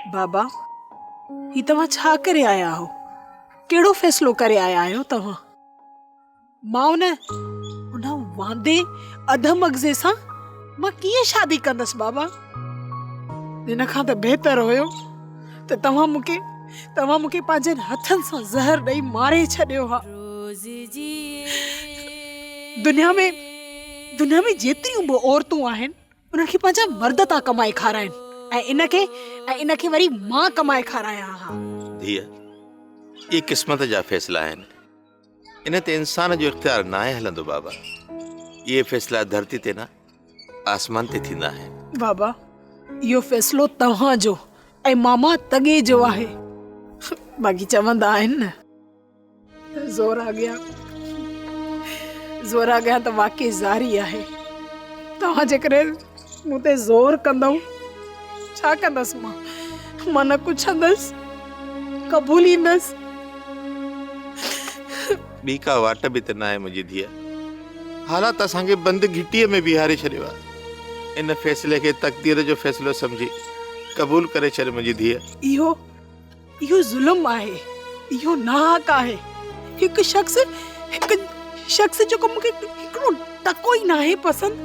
बाबा ही तव्हां छा करे आया हो? केड़ो फैसलो करे आया आहियो तव्हां? मां उन वांदे अध मग़ज़े सां मां कीअं शादी कंदसि बाबा? हिन खां त बहितर हुयो त तव्हां मूंखे पंहिंजे हथनि सां ज़हर ॾेई मारे छॾियो हा। दुनिया में जेतिरियूं बि औरतूं आहिनि उन्हनि खे पंहिंजा मर्द था कमाए खाराइनि ऐं इनखे वरी मां कमाए खारायां हा। धीअ, ये क़िस्मत जा फैसला आहिनि। इन ते इंसान जो इख्तियार न आहे हलंदो बाबा। ये फैसला धरती ते न आसमान ते थींदा आहिनि। बाबा इहो फैसलो तव्हां जो ऐं मामा तगे जो आहे। बाक़ी चवंदा आहिनि न ज़ोर आ गया त वाकई ज़ारी आहे। तव्हां जेकरे मूं ते ज़ोर कंदव छा कंदसि मां न कुछंदसि, कबूलींदसि। ॿी का वाट बि त न आहे मुंहिंजी धीअ। हालात असांखे बंदि घिटीअ में बीहारे छॾियो आहे। इन फैसले खे तक़दीर जो फैसलो समझी क़बूल करे छॾ मुंहिंजी धीअ। इहो ज़ुल्म आहे, इहो नाहक आहे। हिकु शख्स जेको मूंखे हिकिड़ो टको ई नाहे पसंदि,